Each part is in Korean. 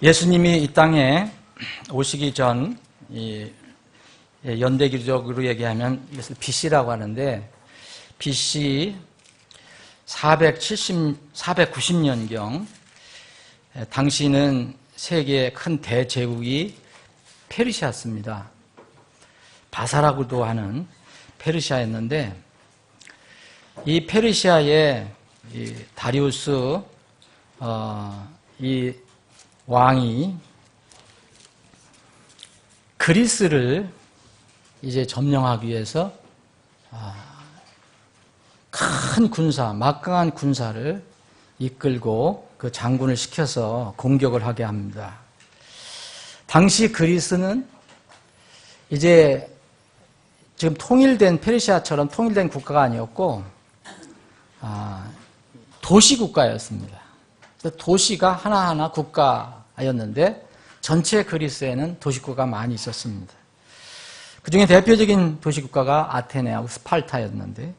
예수님이 이 땅에 오시기 전 연대기적으로 얘기하면 이것을 BC라고 하는데 BC 490년경 당시는 세계의 큰 대제국이 페르시아였습니다. 바사라고도 하는 페르시아였는데 이 페르시아의 다리우스 이 왕이 그리스를 이제 점령하기 위해서 큰 군사, 막강한 군사를 이끌고 그 장군을 시켜서 공격을 하게 합니다. 당시 그리스는 이제 지금 통일된 페르시아처럼 통일된 국가가 아니었고 도시국가였습니다. 도시가 하나하나 국가였는데 전체 그리스에는 도시국가가 많이 있었습니다. 그 중에 대표적인 도시국가가 아테네하고 스파르타였는데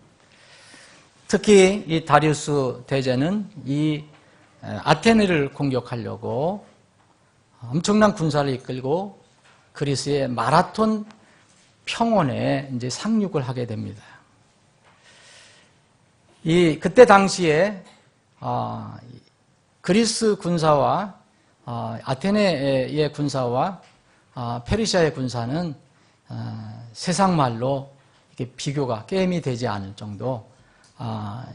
특히 이 다리우스 대제는 이 아테네를 공격하려고 엄청난 군사를 이끌고 그리스의 마라톤 평원에 이제 상륙을 하게 됩니다. 그때 당시에 그리스 군사와 아테네의 군사와 페르시아의 군사는 세상 말로 이렇게 비교가 게임이 되지 않을 정도.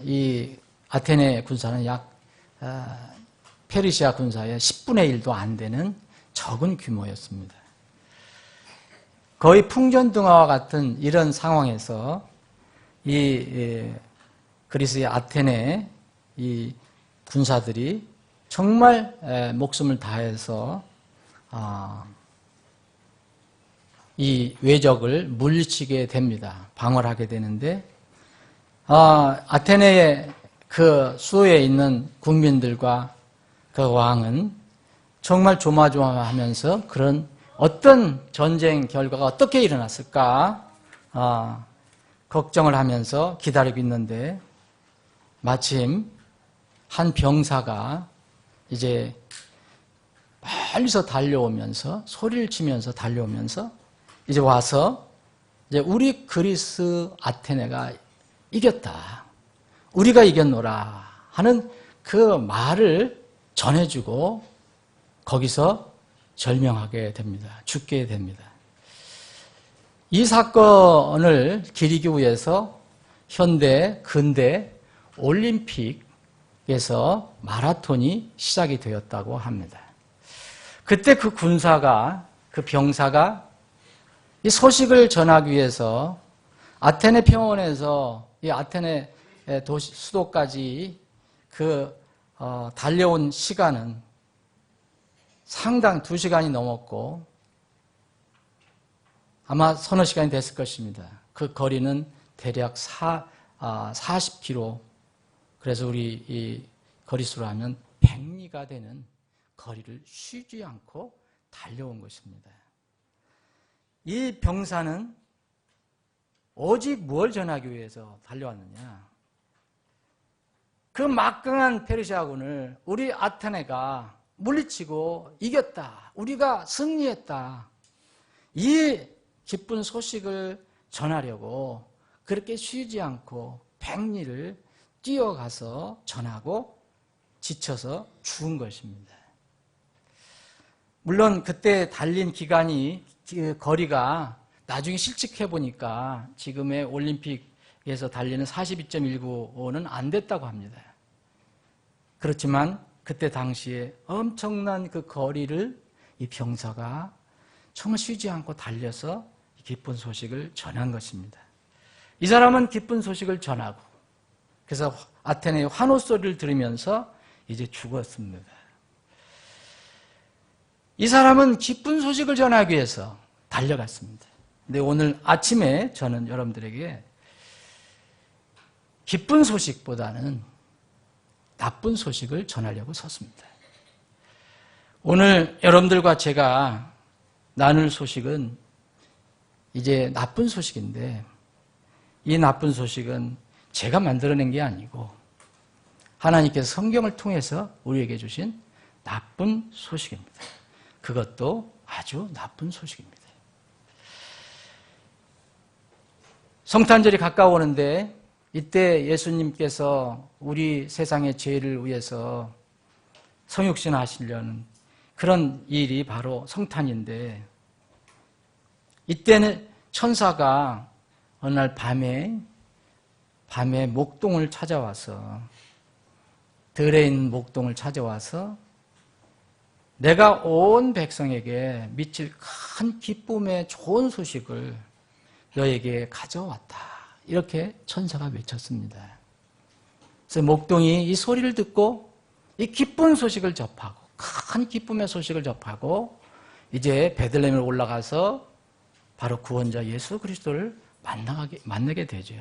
이 아테네 군사는 약 페르시아 군사의 10분의 1도 안 되는 적은 규모였습니다. 거의 풍전등화와 같은 이런 상황에서 이 그리스의 아테네 이 군사들이 정말 목숨을 다해서 이 외적을 물리치게 됩니다. 방어를 하게 되는데 아테네의 그 수도에 있는 국민들과 그 왕은 정말 조마조마하면서 그런 어떤 전쟁 결과가 어떻게 일어났을까 걱정을 하면서 기다리고 있는데 마침 한 병사가 이제 멀리서 달려오면서 소리를 치면서 달려오면서 이제 와서 이제 우리 그리스 아테네가 이겼다. 우리가 이겼노라 하는 그 말을 전해주고 거기서 절명하게 됩니다. 죽게 됩니다. 이 사건을 기리기 위해서 현대, 근대 올림픽에서 마라톤이 시작이 되었다고 합니다. 그때 그 군사가, 그 병사가 이 소식을 전하기 위해서 아테네 평원에서 이 아테네 도시, 수도까지 달려온 시간은 상당 2시간이 넘었고 아마 서너 시간이 됐을 것입니다. 그 거리는 대략 40km. 그래서 우리 이 거리수로 하면 100리가 되는 거리를 쉬지 않고 달려온 것입니다. 이 병사는 오직 뭘 전하기 위해서 달려왔느냐? 그 막강한 페르시아군을 우리 아테네가 물리치고 이겼다. 우리가 승리했다. 이 기쁜 소식을 전하려고 그렇게 쉬지 않고 100리를 뛰어가서 전하고 지쳐서 죽은 것입니다. 물론 그때 달린 기간이 거리가 나중에 실측해 보니까 지금의 올림픽에서 달리는 42.195는 안 됐다고 합니다. 그렇지만 그때 당시에 엄청난 그 거리를 이 병사가 정말 쉬지 않고 달려서 기쁜 소식을 전한 것입니다. 이 사람은 기쁜 소식을 전하고 그래서 아테네의 환호 소리를 들으면서 이제 죽었습니다. 이 사람은 기쁜 소식을 전하기 위해서 달려갔습니다. 근데 오늘 아침에 저는 여러분들에게 기쁜 소식보다는 나쁜 소식을 전하려고 섰습니다. 오늘 여러분들과 제가 나눌 소식은 이제 나쁜 소식인데 이 나쁜 소식은 제가 만들어낸 게 아니고 하나님께서 성경을 통해서 우리에게 주신 나쁜 소식입니다. 그것도 아주 나쁜 소식입니다. 성탄절이 가까워오는데 이때 예수님께서 우리 세상의 죄를 위해서 성육신하시려는 그런 일이 바로 성탄인데, 이때는 천사가 어느 날 밤에 목동을 찾아와서, 들에 있는 목동을 찾아와서 내가 온 백성에게 미칠 큰 기쁨의 좋은 소식을 너에게 가져왔다. 이렇게 천사가 외쳤습니다. 그래서 목동이 이 소리를 듣고 이 기쁜 소식을 접하고, 큰 기쁨의 소식을 접하고 이제 베들레헴에 올라가서 바로 구원자 예수 그리스도를 만나게 되죠.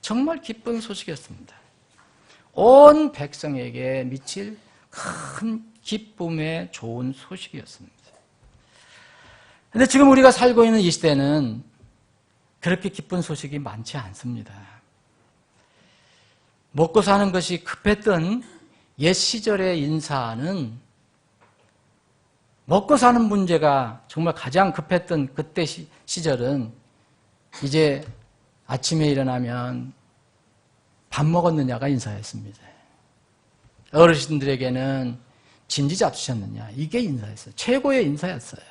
정말 기쁜 소식이었습니다. 온 백성에게 미칠 큰 기쁨의 좋은 소식이었습니다. 그런데 지금 우리가 살고 있는 이 시대는 그렇게 기쁜 소식이 많지 않습니다. 먹고 사는 것이 급했던 옛 시절의 인사는, 먹고 사는 문제가 정말 가장 급했던 그때 시절은 이제 아침에 일어나면 밥 먹었느냐가 인사였습니다. 어르신들에게는 진지 잡수셨느냐, 이게 인사였어요. 최고의 인사였어요.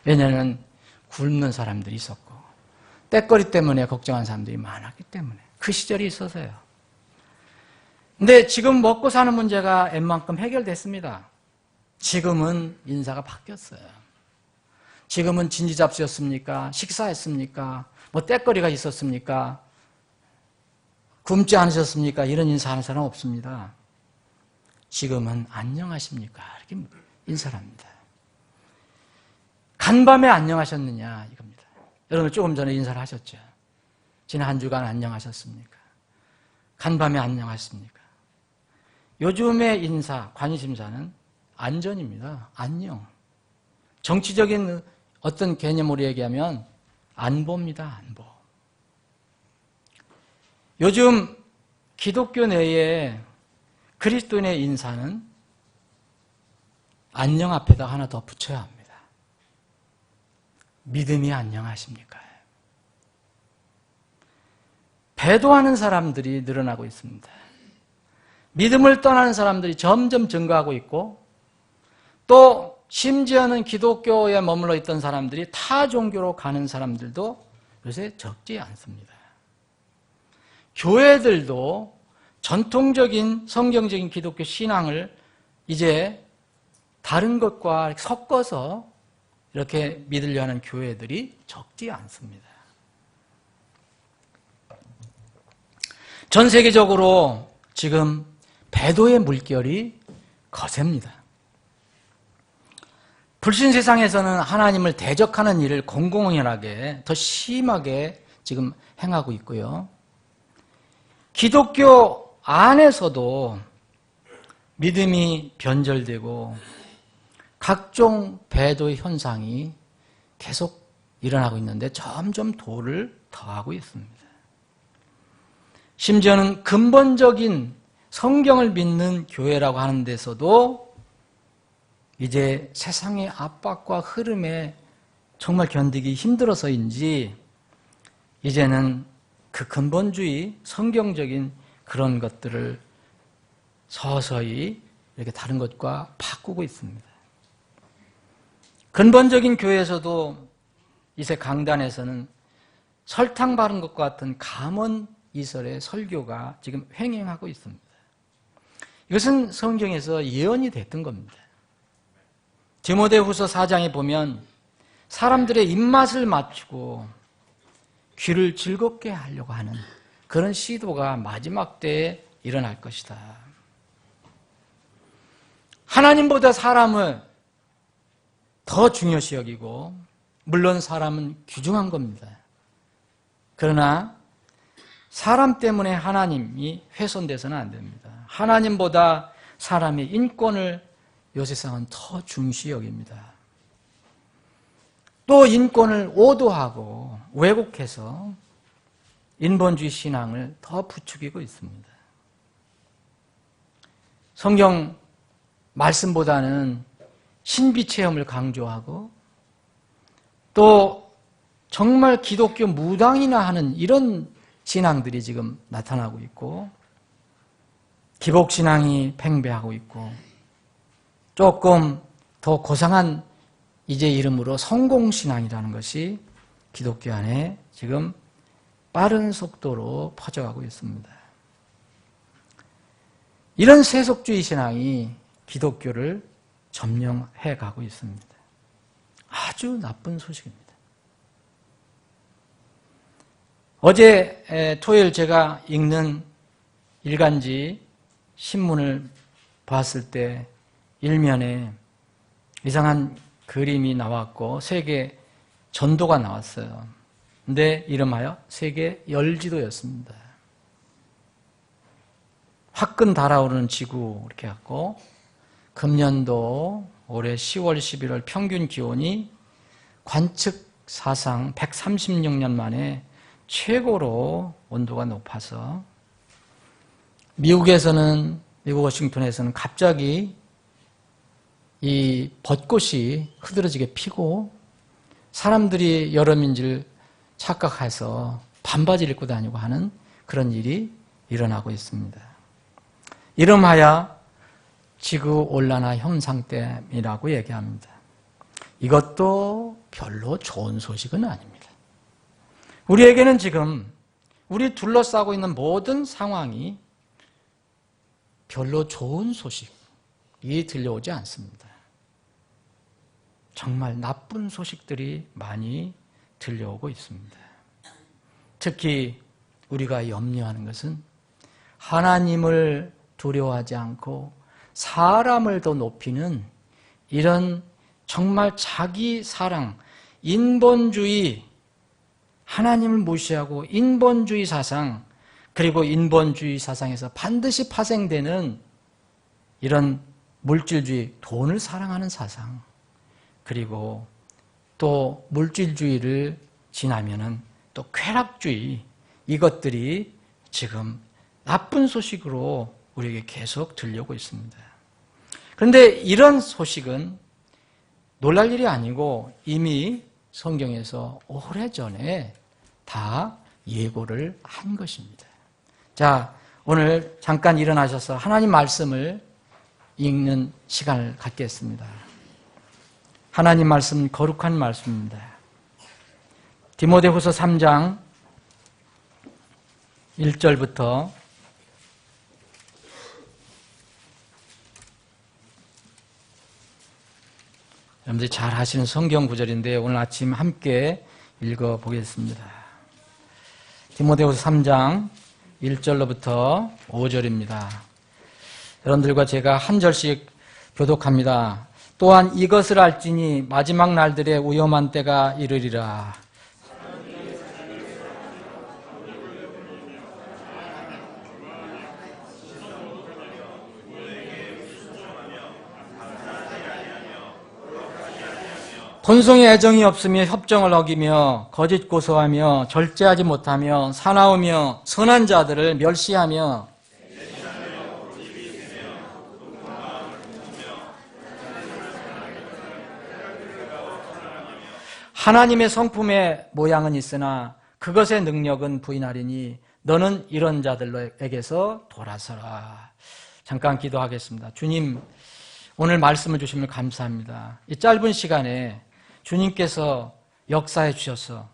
왜냐하면 굶는 사람들이 있었고 때거리 때문에 걱정한 사람들이 많았기 때문에, 그 시절이 있어서요. 근데 지금 먹고 사는 문제가 웬만큼 해결됐습니다. 지금은 인사가 바뀌었어요. 지금은 진지 잡수셨습니까? 식사했습니까? 뭐 때거리가 있었습니까? 굶지 않으셨습니까? 이런 인사하는 사람 없습니다. 지금은 안녕하십니까? 이렇게 인사를 합니다. 간밤에 안녕하셨느냐 이겁니다. 여러분 조금 전에 인사를 하셨죠. 지난 한 주간 안녕하셨습니까? 간밤에 안녕하십니까? 요즘의 인사, 관심사는 안전입니다. 안녕. 정치적인 어떤 개념으로 얘기하면 안보입니다. 안보. 요즘 기독교 내에 그리스도인의 인사는 안녕 앞에다 하나 더 붙여야 합니다. 믿음이 안녕하십니까? 배도하는 사람들이 늘어나고 있습니다. 믿음을 떠나는 사람들이 점점 증가하고 있고, 또 심지어는 기독교에 머물러 있던 사람들이 타 종교로 가는 사람들도 요새 적지 않습니다. 교회들도 전통적인 성경적인 기독교 신앙을 이제 다른 것과 섞어서 이렇게 믿으려 하는 교회들이 적지 않습니다. 전 세계적으로 지금 배도의 물결이 거셉니다. 불신 세상에서는 하나님을 대적하는 일을 공공연하게 더 심하게 지금 행하고 있고요. 기독교 안에서도 믿음이 변절되고 각종 배도의 현상이 계속 일어나고 있는데 점점 도를 더하고 있습니다. 심지어는 근본적인 성경을 믿는 교회라고 하는 데서도 이제 세상의 압박과 흐름에 정말 견디기 힘들어서인지 이제는 그 근본주의, 성경적인 그런 것들을 서서히 이렇게 다른 것과 바꾸고 있습니다. 근본적인 교회에서도 이제 강단에서는 설탕 바른 것과 같은 감언 이설의 설교가 지금 횡행하고 있습니다. 이것은 성경에서 예언이 됐던 겁니다. 디모데후서 4장에 보면 사람들의 입맛을 맞추고 귀를 즐겁게 하려고 하는 그런 시도가 마지막 때에 일어날 것이다. 하나님보다 사람을 더 중요시 여기고, 물론 사람은 귀중한 겁니다. 그러나 사람 때문에 하나님이 훼손돼서는 안 됩니다. 하나님보다 사람의 인권을 요 세상은 더 중시 여깁니다. 또 인권을 오도하고 왜곡해서 인본주의 신앙을 더 부추기고 있습니다. 성경 말씀보다는 신비 체험을 강조하고 또 정말 기독교 무당이나 하는 이런 신앙들이 지금 나타나고 있고 기복신앙이 팽배하고 있고 조금 더 고상한 이제 이름으로 성공신앙이라는 것이 기독교 안에 지금 빠른 속도로 퍼져가고 있습니다. 이런 세속주의 신앙이 기독교를 점령해 가고 있습니다. 아주 나쁜 소식입니다. 어제 토요일 제가 읽는 일간지 신문을 봤을 때 일면에 이상한 그림이 나왔고 세계 전도가 나왔어요. 근데 이름하여 세계 열지도였습니다. 화끈 달아오르는 지구 이렇게 갖고 금년도 올해 10월 11월 평균 기온이 관측 사상 136년 만에 최고로 온도가 높아서 미국 워싱턴에서는 갑자기 이 벚꽃이 흐드러지게 피고 사람들이 여름인 줄 착각해서 반바지를 입고 다니고 하는 그런 일이 일어나고 있습니다. 이름하여 지구온난화 현상 때문이라고 얘기합니다. 이것도 별로 좋은 소식은 아닙니다. 우리에게는 지금 우리 둘러싸고 있는 모든 상황이 별로 좋은 소식이 들려오지 않습니다. 정말 나쁜 소식들이 많이 들려오고 있습니다. 특히 우리가 염려하는 것은 하나님을 두려워하지 않고 사람을 더 높이는 이런 정말 자기 사랑, 인본주의, 하나님을 무시하고 인본주의 사상, 그리고 인본주의 사상에서 반드시 파생되는 이런 물질주의, 돈을 사랑하는 사상, 그리고 또 물질주의를 지나면은 또 쾌락주의, 이것들이 지금 나쁜 소식으로 우리에게 계속 들려오고 있습니다. 그런데 이런 소식은 놀랄 일이 아니고 이미 성경에서 오래전에 다 예고를 한 것입니다. 자, 오늘 잠깐 일어나셔서 하나님 말씀을 읽는 시간을 갖겠습니다. 하나님 말씀 거룩한 말씀입니다. 디모데후서 3장 1절부터 여러분들이 잘 아시는 성경 구절인데 오늘 아침 함께 읽어보겠습니다. 디모데후서 3장 1절로부터 5절입니다. 여러분들과 제가 한 절씩 교독합니다. 또한 이것을 알지니 마지막 날들에 위험한 때가 이르리라. 본성의 애정이 없으며 협정을 어기며 거짓 고소하며 절제하지 못하며 사나우며 선한 자들을 멸시하며 하나님의 성품의 모양은 있으나 그것의 능력은 부인하리니 너는 이런 자들에게서 돌아서라. 잠깐 기도하겠습니다. 주님, 오늘 말씀을 주시면 감사합니다. 이 짧은 시간에 주님께서 역사해 주셔서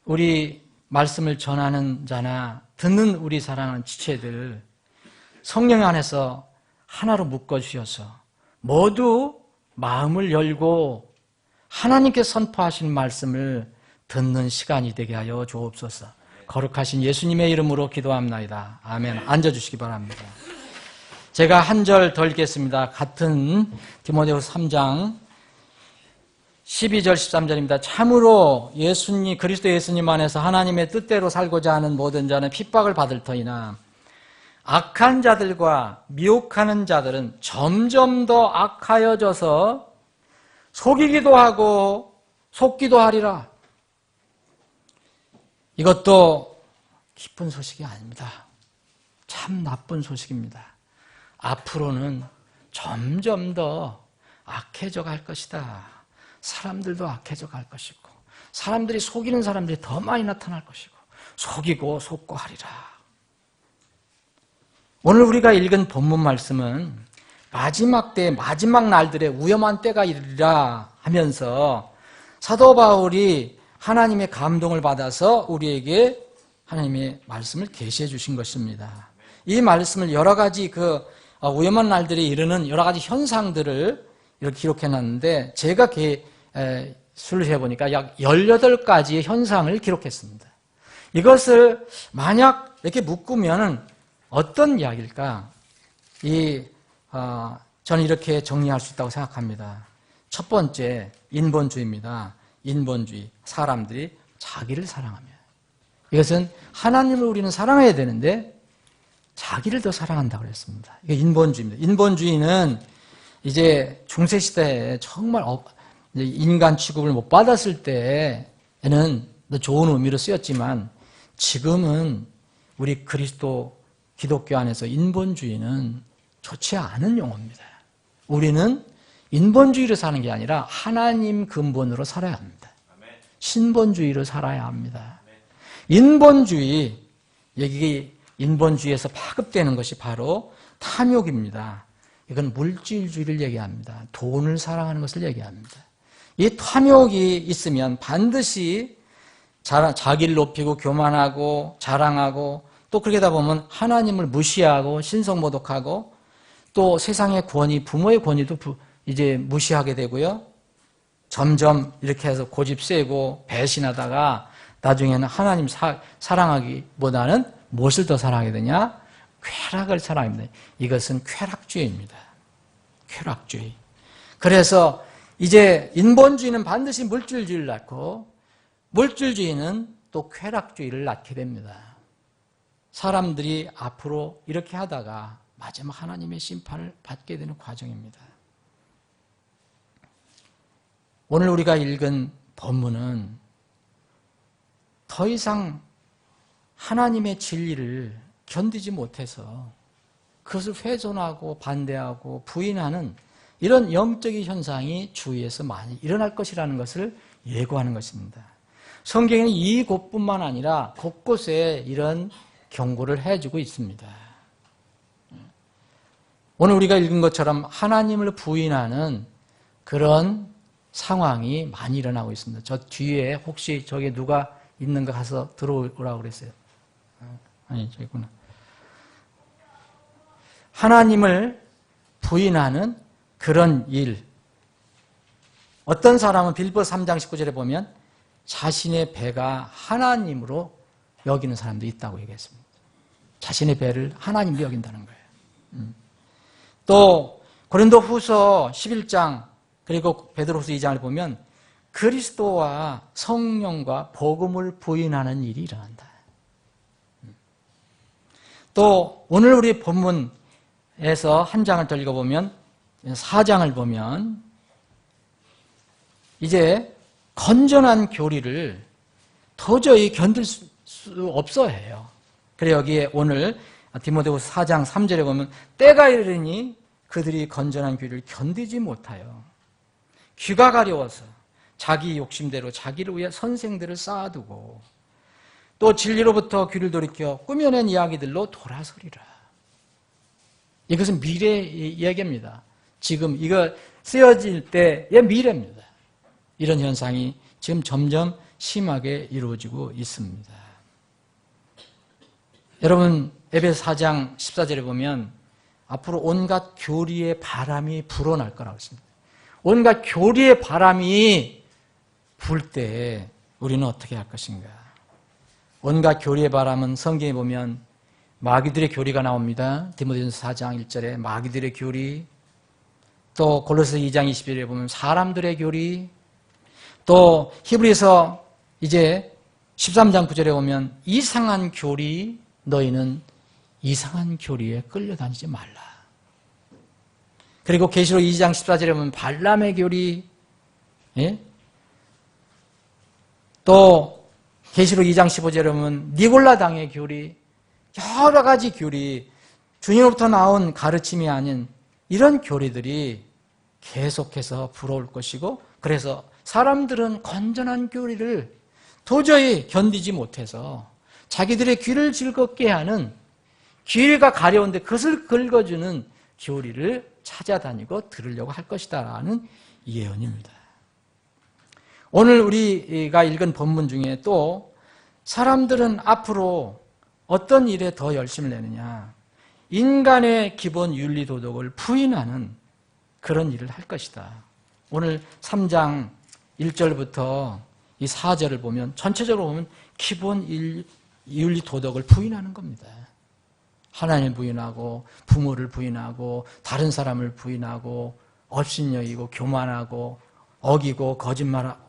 우리 말씀을 전하는 자나 듣는 우리 사랑하는 지체들 성령 안에서 하나로 묶어 주셔서 모두 마음을 열고 하나님께 선포하신 말씀을 듣는 시간이 되게 하여 주옵소서. 거룩하신 예수님의 이름으로 기도합나이다. 아멘. 앉아주시기 바랍니다. 제가 한 절 더 읽겠습니다. 같은 디모데후서 3장 12절 13절입니다. 참으로 그리스도 예수님 안에서 하나님의 뜻대로 살고자 하는 모든 자는 핍박을 받을 터이나 악한 자들과 미혹하는 자들은 점점 더 악하여져서 속이기도 하고 속기도 하리라. 이것도 기쁜 소식이 아닙니다. 참 나쁜 소식입니다. 앞으로는 점점 더 악해져 갈 것이다. 사람들도 악해져 갈 것이고 사람들이 속이는 사람들이 더 많이 나타날 것이고 속이고 속고 하리라. 오늘 우리가 읽은 본문 말씀은 마지막 때 마지막 날들의 위험한 때가 이르리라 하면서 사도 바울이 하나님의 감동을 받아서 우리에게 하나님의 말씀을 계시해 주신 것입니다. 이 말씀을 여러 가지 위험한 날들이 이르는 여러 가지 현상들을 이렇게 기록해 놨는데 제가 순리해 보니까 약 18가지의 현상을 기록했습니다. 이것을 만약 이렇게 묶으면 어떤 이야기일까? 저는 이렇게 정리할 수 있다고 생각합니다. 첫 번째, 인본주의입니다. 인본주의. 사람들이 자기를 사랑하며. 이것은 하나님을 우리는 사랑해야 되는데 자기를 더 사랑한다고 그랬습니다. 이게 인본주의입니다. 인본주의는 이제 중세시대에 정말 인간 취급을 못 받았을 때에는 좋은 의미로 쓰였지만 지금은 우리 기독교 안에서 인본주의는 좋지 않은 용어입니다. 우리는 인본주의로 사는 게 아니라 하나님 근본으로 살아야 합니다. 신본주의로 살아야 합니다. 인본주의, 여기 인본주의에서 파급되는 것이 바로 탐욕입니다. 이건 물질주의를 얘기합니다. 돈을 사랑하는 것을 얘기합니다. 이 탐욕이 있으면 반드시 자기를 높이고 교만하고 자랑하고 또 그렇게 하다 보면 하나님을 무시하고 신성모독하고 또 세상의 권위, 부모의 권위도 이제 무시하게 되고요. 점점 이렇게 해서 고집 세고 배신하다가 나중에는 하나님 사랑하기보다는 무엇을 더 사랑하게 되냐? 쾌락을 사랑합니다. 이것은 쾌락주의입니다. 쾌락주의. 그래서 이제 인본주의는 반드시 물질주의를 낳고 물질주의는 또 쾌락주의를 낳게 됩니다. 사람들이 앞으로 이렇게 하다가 마지막 하나님의 심판을 받게 되는 과정입니다. 오늘 우리가 읽은 본문은 더 이상 하나님의 진리를 견디지 못해서 그것을 훼손하고 반대하고 부인하는 이런 영적인 현상이 주위에서 많이 일어날 것이라는 것을 예고하는 것입니다. 성경에는 이곳뿐만 아니라 곳곳에 이런 경고를 해주고 있습니다. 오늘 우리가 읽은 것처럼 하나님을 부인하는 그런 상황이 많이 일어나고 있습니다. 저 뒤에 혹시 저기 누가 있는가 가서 들어오라고 그랬어요. 아니, 저기구나. 하나님을 부인하는 그런 일. 어떤 사람은 빌보서 3장 19절에 보면 자신의 배가 하나님으로 여기는 사람도 있다고 얘기했습니다. 자신의 배를 하나님으로 여긴다는 거예요. 또 고린도후서 11장 그리고 베드로후서 2장을 보면 그리스도와 성령과 복음을 부인하는 일이 일어난다. 또 오늘 우리 본문에서 한 장을 더 읽어보면 4장을 보면 이제 건전한 교리를 도저히 견딜 수 없어 해요. 그래 여기에 오늘 디모데후서 4장 3절에 보면 때가 이르니 그들이 건전한 교리를 견디지 못하여 귀가 가려워서 자기 욕심대로 자기를 위해 선생들을 쌓아두고 또 진리로부터 귀를 돌이켜 꾸며낸 이야기들로 돌아서리라. 이것은 미래의 이야기입니다. 지금 이거 쓰여질 때의 미래입니다. 이런 현상이 지금 점점 심하게 이루어지고 있습니다. 여러분 에베소 4장 14절에 보면 앞으로 온갖 교리의 바람이 불어날 거라고 했습니다. 온갖 교리의 바람이 불 때 우리는 어떻게 할 것인가? 온갖 교리의 바람은 성경에 보면 마귀들의 교리가 나옵니다. 디모데전서 4장 1절에 마귀들의 교리, 또 골로새 2장 21절에 보면 사람들의 교리, 또 히브리서 이제 13장 9절에 보면 이상한 교리, 너희는 이상한 교리에 끌려다니지 말라. 그리고 계시록 2장 14절에 보면 발람의 교리, 예? 또 계시록 2장 15절에 보면 니골라당의 교리, 여러 가지 교리, 주님으로부터 나온 가르침이 아닌 이런 교리들이 계속해서 불어올 것이고, 그래서 사람들은 건전한 교리를 도저히 견디지 못해서 자기들의 귀를 즐겁게 하는, 귀가 가려운데 그것을 긁어주는 교리를 찾아다니고 들으려고 할 것이다 라는 예언입니다. 오늘 우리가 읽은 본문 중에 또 사람들은 앞으로 어떤 일에 더 열심을 내느냐, 인간의 기본 윤리 도덕을 부인하는 그런 일을 할 것이다. 오늘 3장 1절부터 이 4절을 보면 전체적으로 보면 기본 윤리 도덕을 부인하는 겁니다. 하나님을 부인하고 부모를 부인하고 다른 사람을 부인하고 업신여기고 교만하고 어기고 거짓말하고,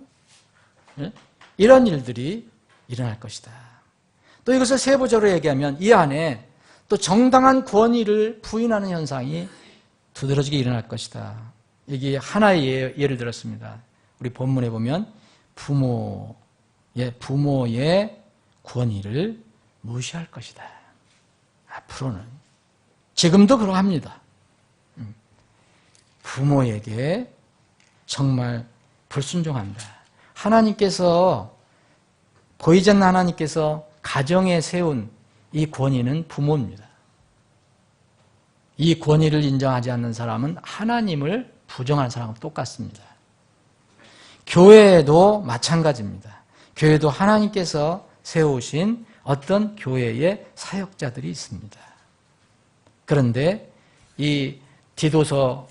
이런 일들이 일어날 것이다. 또 이것을 세부적으로 얘기하면 이 안에 또 정당한 권위를 부인하는 현상이 두드러지게 일어날 것이다. 이게 하나의 예를 들었습니다. 우리 본문에 보면 부모의 권위를 무시할 것이다. 앞으로는, 지금도 그러합니다. 부모에게 정말 불순종한다. 하나님께서, 보이지 않는 하나님께서 가정에 세운 이 권위는 부모입니다. 이 권위를 인정하지 않는 사람은 하나님을 부정하는 사람과 똑같습니다. 교회도 마찬가지입니다. 교회도 하나님께서 세우신 어떤 교회의 사역자들이 있습니다. 그런데 이 디도서에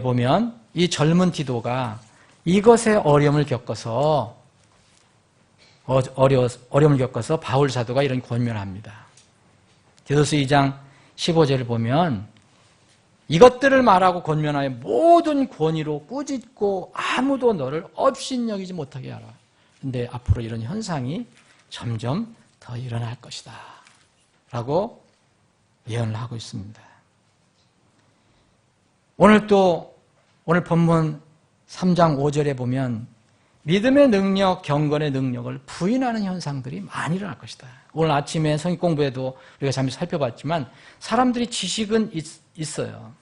보면 이 젊은 디도가 이것에 어려움을 겪어서 바울 사도가 이런 권면을 합니다. 디도서 2장 15절을 보면 이것들을 말하고 권면하여 모든 권위로 꾸짖고 아무도 너를 업신여기지 못하게 하라. 그런데 앞으로 이런 현상이 점점 더 일어날 것이다 라고 예언을 하고 있습니다. 오늘 본문 3장 5절에 보면 믿음의 능력, 경건의 능력을 부인하는 현상들이 많이 일어날 것이다. 오늘 아침에 성경 공부에도 우리가 잠시 살펴봤지만 사람들이 지식은 있어요.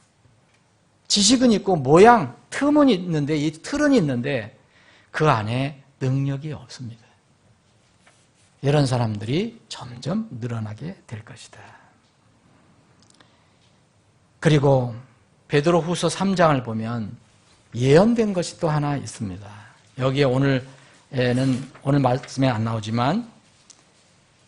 지식은 있고 모양, 틈은 있는데, 이 틀은 있는데 그 안에 능력이 없습니다. 이런 사람들이 점점 늘어나게 될 것이다. 그리고 베드로후서 3장을 보면 예언된 것이 또 하나 있습니다. 여기에 오늘 말씀에 안 나오지만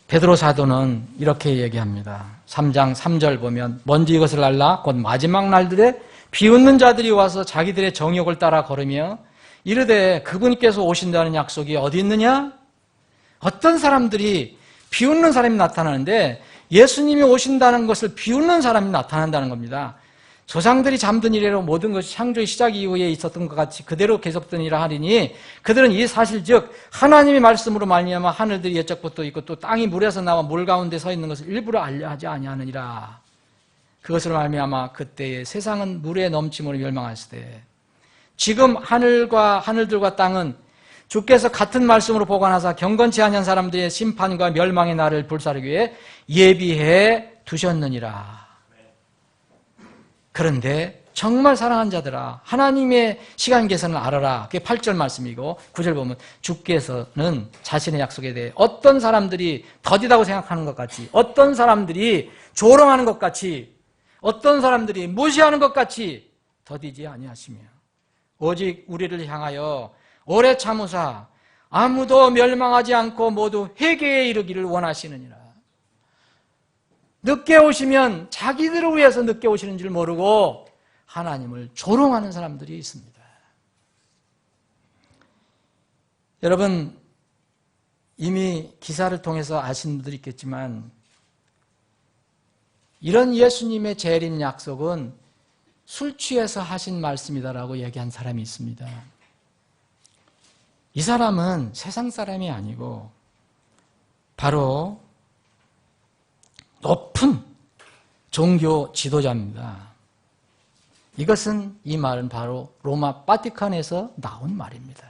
베드로 사도는 이렇게 얘기합니다. 3장 3절 보면 먼저 이것을 알라 곧 마지막 날들에 비웃는 자들이 와서 자기들의 정욕을 따라 걸으며 이르되 그분께서 오신다는 약속이 어디 있느냐? 어떤 사람들이 비웃는 사람이 나타나는데 예수님이 오신다는 것을 비웃는 사람이 나타난다는 겁니다. 조상들이 잠든 이래로 모든 것이 창조의 시작 이후에 있었던 것 같이 그대로 계속되니라 하리니 그들은 이 사실 즉 하나님의 말씀으로 말미암아 하늘들이 옛적부터 있고 또 땅이 물에서 나와 물 가운데 서 있는 것을 일부러 알려 하지 아니하느니라. 그것으로 말미암아 그때에 세상은 물에 넘침으로 멸망했을 때 지금 하늘들과 땅은 주께서 같은 말씀으로 보관하사 경건치 아니한 사람들의 심판과 멸망의 날을 불사르기 위해 예비해 두셨느니라. 그런데 정말 사랑하는 자들아 하나님의 시간 계산을 알아라. 그게 8절 말씀이고 9절 보면 주께서는 자신의 약속에 대해 어떤 사람들이 더디다고 생각하는 것 같이 어떤 사람들이 조롱하는 것 같이 어떤 사람들이 무시하는 것 같이 더디지 아니하시며 오직 우리를 향하여 오래 참으사 아무도 멸망하지 않고 모두 회개에 이르기를 원하시느니라. 늦게 오시면 자기들을 위해서 늦게 오시는 줄 모르고 하나님을 조롱하는 사람들이 있습니다. 여러분 이미 기사를 통해서 아시는 분들이 있겠지만 이런 예수님의 재림 약속은 술 취해서 하신 말씀이다라고 얘기한 사람이 있습니다. 이 사람은 세상 사람이 아니고 바로 높은 종교 지도자입니다. 이 말은 바로 로마 바티칸에서 나온 말입니다.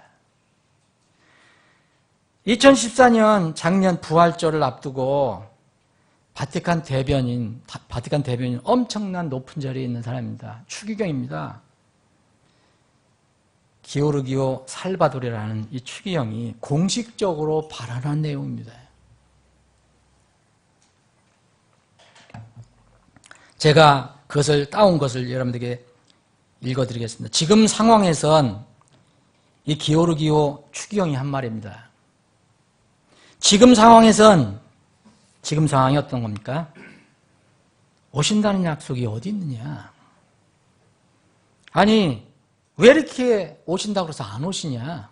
2014년 작년 부활절을 앞두고 바티칸 대변인 엄청난 높은 자리에 있는 사람입니다. 추기경입니다. 기오르기오 살바도르라는 이 추기경이 공식적으로 발언한 내용입니다. 제가 그것을 따온 것을 여러분들에게 읽어드리겠습니다. 지금 상황에선 이 기오르기오 추기경이 한 말입니다. 지금 상황에선 지금 상황이 어떤 겁니까? 오신다는 약속이 어디 있느냐? 아니 왜 이렇게 오신다고 해서 안 오시냐?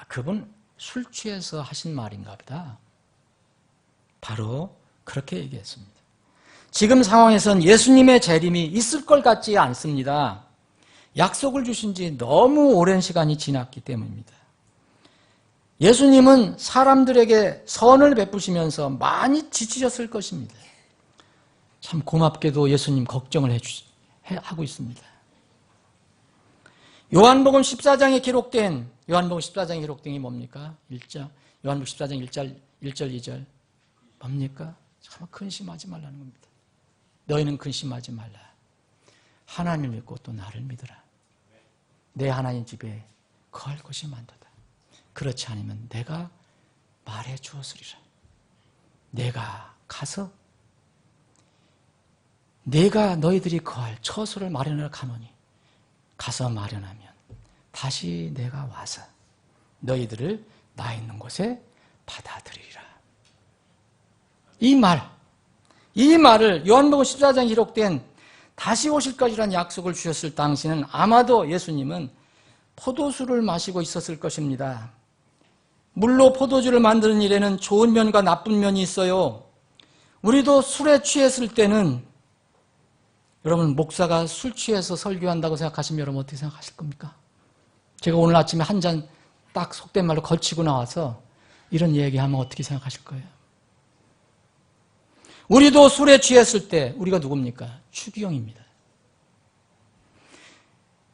그분 술 취해서 하신 말인가 보다. 바로 그렇게 얘기했습니다. 지금 상황에선 예수님의 재림이 있을 것 같지 않습니다. 약속을 주신 지 너무 오랜 시간이 지났기 때문입니다. 예수님은 사람들에게 선을 베푸시면서 많이 지치셨을 것입니다. 참 고맙게도 예수님 걱정을 하고 있습니다. 요한복음 14장에 기록된 게 뭡니까? 1장. 요한복음 14장 1절 2절. 뭡니까? 참 근심하지 말라는 겁니다. 너희는 근심하지 말라. 하나님을 믿고 또 나를 믿으라. 내 하나님 집에 거할 곳이 많도다. 그렇지 않으면 내가 말해 주었으리라. 내가 가서 내가 너희들이 거할 처소를 마련하러 가노니 가서 마련하면 다시 내가 와서 너희들을 나 있는 곳에 받아들이리라. 이 말을 요한복음 14장에 기록된 다시 오실 것이라는 약속을 주셨을 당시는 아마도 예수님은 포도주를 마시고 있었을 것입니다. 물로 포도주를 만드는 일에는 좋은 면과 나쁜 면이 있어요. 우리도 술에 취했을 때는 여러분 목사가 술 취해서 설교한다고 생각하시면 여러분 어떻게 생각하실 겁니까? 제가 오늘 아침에 한 잔 딱 속된 말로 걸치고 나와서 이런 얘기하면 어떻게 생각하실 거예요? 우리도 술에 취했을 때 우리가 누굽니까? 추기경입니다.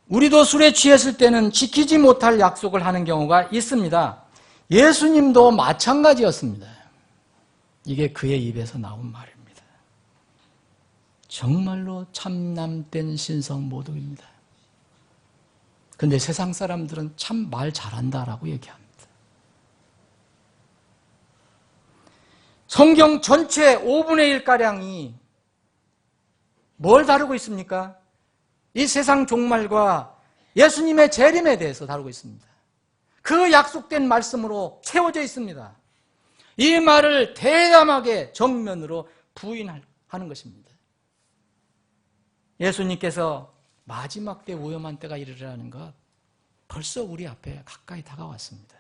우리도 술에 취했을 때는 지키지 못할 약속을 하는 경우가 있습니다. 예수님도 마찬가지였습니다. 이게 그의 입에서 나온 말입니다. 정말로 참남된 신성모독입니다. 그런데 세상 사람들은 참 말 잘한다라고 얘기합니다. 성경 전체 5분의 1가량이 뭘 다루고 있습니까? 이 세상 종말과 예수님의 재림에 대해서 다루고 있습니다. 그 약속된 말씀으로 채워져 있습니다. 이 말을 대담하게 정면으로 부인하는 것입니다. 예수님께서 마지막 때 위험한 때가 이르리라는 것 벌써 우리 앞에 가까이 다가왔습니다.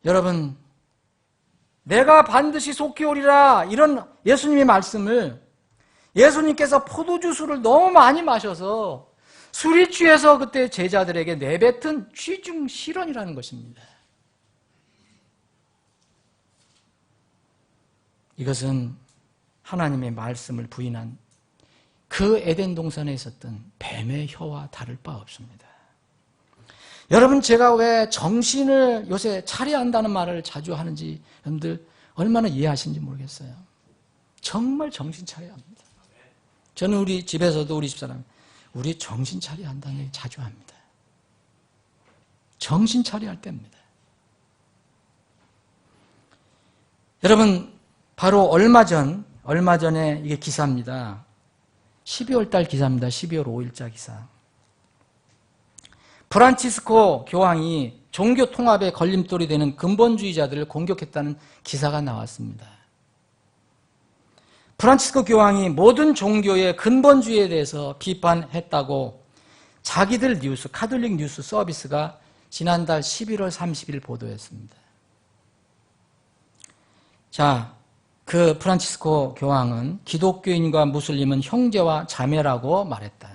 여러분, 내가 반드시 속히 오리라 이런 예수님의 말씀을 예수님께서 포도주 술을 너무 많이 마셔서 술이 취해서 그때 제자들에게 내뱉은 취중 실언이라는 것입니다. 이것은 하나님의 말씀을 부인한 그 에덴 동산에 있었던 뱀의 혀와 다를 바 없습니다. 여러분, 제가 왜 정신을 요새 차려야 한다는 말을 자주 하는지 여러분들 얼마나 이해하시는지 모르겠어요. 정말 정신 차려야 합니다. 저는 우리 집에서도 우리 집사람 우리 정신 차려야 한다는 얘기 자주 합니다. 정신 차려야 할 때입니다. 여러분, 바로 얼마 전에 이게 기사입니다. 12월 달 기사입니다. 12월 5일자 기사. 프란치스코 교황이 종교 통합의 걸림돌이 되는 근본주의자들을 공격했다는 기사가 나왔습니다. 프란치스코 교황이 모든 종교의 근본주의에 대해서 비판했다고 자기들 뉴스, 카톨릭 뉴스 서비스가 지난달 11월 30일 보도했습니다. 자, 그 프란치스코 교황은 기독교인과 무슬림은 형제와 자매라고 말했다.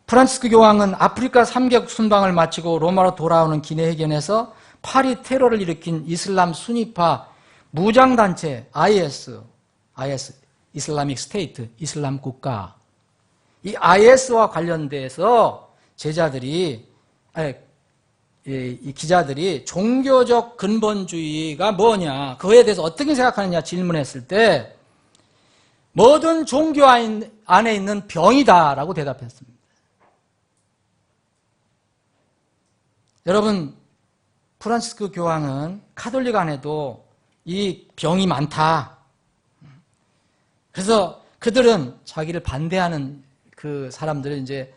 프란치스코 교황은 아프리카 3개국 순방을 마치고 로마로 돌아오는 기내회견에서 파리 테러를 일으킨 이슬람 순위파 무장단체 IS, 이슬라믹 스테이트, 이슬람 국가, 이 IS와 관련돼서 제자들이 이 기자들이 종교적 근본주의가 뭐냐, 그거에 대해서 어떻게 생각하느냐 질문했을 때 모든 종교 안에 있는 병이다라고 대답했습니다. 여러분, 프란시스코 교황은 카톨릭 안에도 이 병이 많다. 그래서 그들은 자기를 반대하는 그 사람들을 이제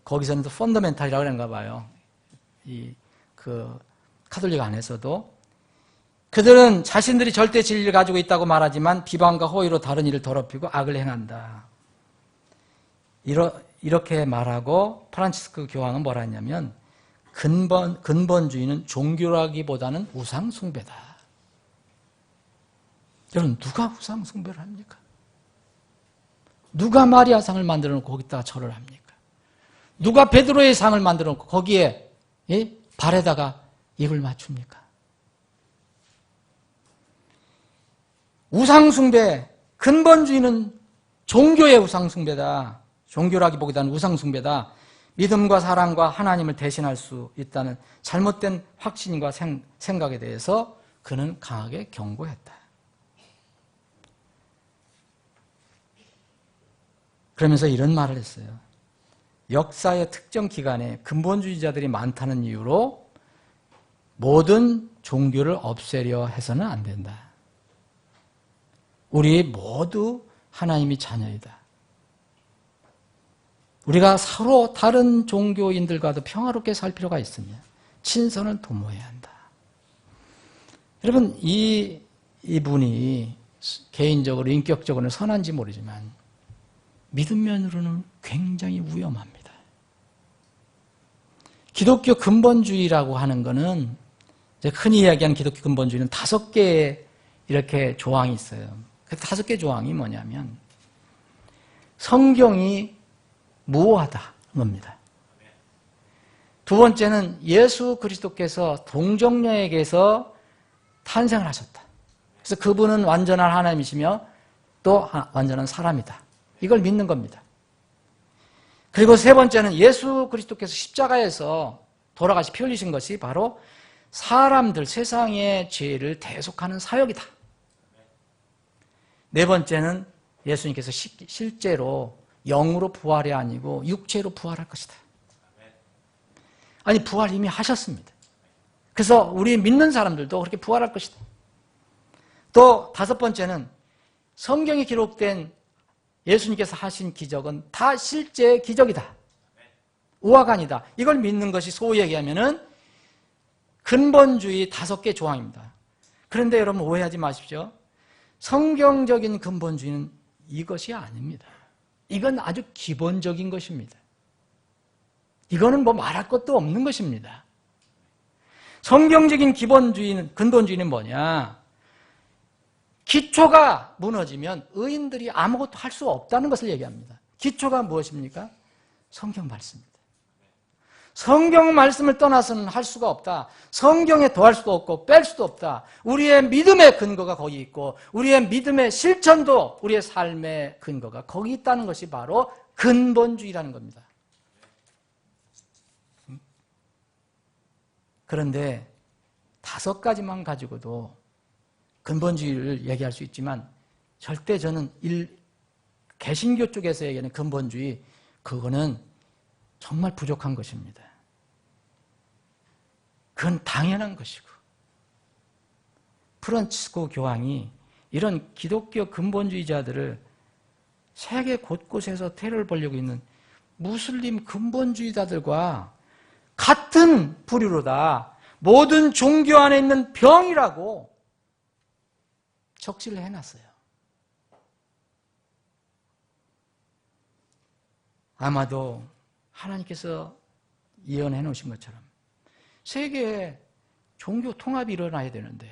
거기서는 펀더멘탈이라고 그런가 봐요. 카톨릭 안에서도 그들은 자신들이 절대 진리를 가지고 있다고 말하지만 비방과 호의로 다른 이를 더럽히고 악을 행한다. 이렇게 말하고 프란치스코 교황은 뭐라 했냐면 근본주의는 종교라기보다는 우상숭배다. 여러분, 누가 우상숭배를 합니까? 누가 마리아 상을 만들어 놓고 거기다가 절을 합니까? 누가 베드로의 상을 만들어 놓고 거기에 발에다가 입을 맞춥니까? 우상숭배, 근본주의는 종교의 우상숭배다. 종교라기보다는 우상숭배다. 믿음과 사랑과 하나님을 대신할 수 있다는 잘못된 확신과 생각에 대해서 그는 강하게 경고했다. 그러면서 이런 말을 했어요. 역사의 특정 기간에 근본주의자들이 많다는 이유로 모든 종교를 없애려 해서는 안 된다. 우리 모두 하나님이 자녀이다. 우리가 서로 다른 종교인들과도 평화롭게 살 필요가 있으며 친선을 도모해야 한다. 여러분, 이분이 개인적으로 인격적으로는 선한지 모르지만 믿음 면으로는 굉장히 위험합니다. 기독교 근본주의라고 하는 것은 흔히 이야기하는 기독교 근본주의는 5개의 이렇게 조항이 있어요. 그 5개 조항이 뭐냐면 성경이 무오하다는 겁니다. 두 번째는 예수 그리스도께서 동정녀에게서 탄생을 하셨다. 그래서 그분은 완전한 하나님이시며 또 완전한 사람이다. 이걸 믿는 겁니다. 그리고 세 번째는 예수 그리스도께서 십자가에서 돌아가시 피 흘리신 것이 바로 사람들, 세상의 죄를 대속하는 사역이다. 네 번째는 예수님께서 실제로 영으로 부활이 아니고 육체로 부활할 것이다. 아니, 부활 이미 하셨습니다. 그래서 우리 믿는 사람들도 그렇게 부활할 것이다. 또 5번째는 성경에 기록된 예수님께서 하신 기적은 다 실제 기적이다. 우화가 아니다. 이걸 믿는 것이 소위 얘기하면은 근본주의 5개 조항입니다. 그런데 여러분 오해하지 마십시오. 성경적인 근본주의는 이것이 아닙니다. 이건 아주 기본적인 것입니다. 이거는 뭐 말할 것도 없는 것입니다. 성경적인 근본주의는 뭐냐? 기초가 무너지면 의인들이 아무것도 할 수 없다는 것을 얘기합니다. 기초가 무엇입니까? 성경 말씀입니다. 성경 말씀을 떠나서는 할 수가 없다. 성경에 더할 수도 없고 뺄 수도 없다. 우리의 믿음의 근거가 거기 있고 우리의 믿음의 실천도 우리의 삶의 근거가 거기 있다는 것이 바로 근본주의라는 겁니다. 그런데 5가지만 가지고도 근본주의를 얘기할 수 있지만 절대 저는 개신교 쪽에서 얘기하는 근본주의, 그거는 정말 부족한 것입니다. 그건 당연한 것이고, 프란치스코 교황이 이런 기독교 근본주의자들을 세계 곳곳에서 테러를 벌이고 있는 무슬림 근본주의자들과 같은 부류로다, 모든 종교 안에 있는 병이라고 적시를 해놨어요. 아마도 하나님께서 예언해 놓으신 것처럼 세계에 종교 통합이 일어나야 되는데,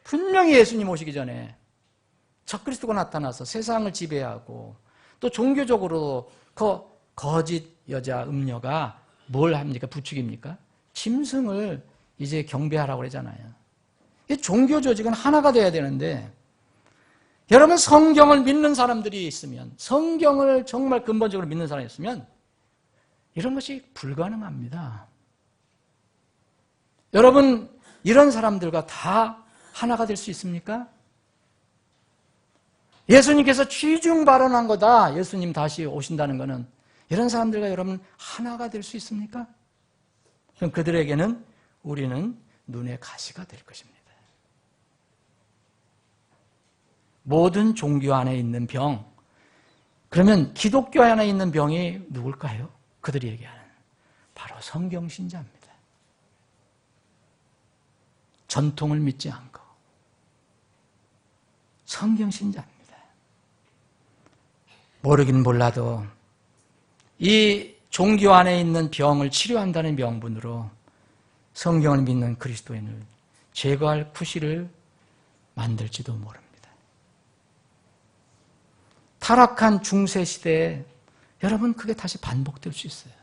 분명히 예수님 오시기 전에 적그리스도가 나타나서 세상을 지배하고 또 종교적으로 거짓 여자 음녀가 뭘 합니까? 부추깁니까? 짐승을 이제 경배하라고 그러잖아요. 종교 조직은 하나가 돼야 되는데, 여러분, 성경을 믿는 사람들이 있으면, 성경을 정말 근본적으로 믿는 사람이 있으면 이런 것이 불가능합니다. 여러분, 이런 사람들과 다 하나가 될 수 있습니까? 예수님께서 취중 발언한 거다. 예수님 다시 오신다는 것은 이런 사람들과 여러분 하나가 될 수 있습니까? 그럼 그들에게는 우리는 눈의 가시가 될 것입니다. 모든 종교 안에 있는 병, 그러면 기독교 안에 있는 병이 누굴까요? 그들이 얘기하는 바로 성경신자입니다. 전통을 믿지 않고 성경신자입니다. 모르긴 몰라도 이 종교 안에 있는 병을 치료한다는 명분으로 성경을 믿는 그리스도인을 제거할 구실을 만들지도 모릅니다. 타락한 중세 시대에 여러분 그게 다시 반복될 수 있어요.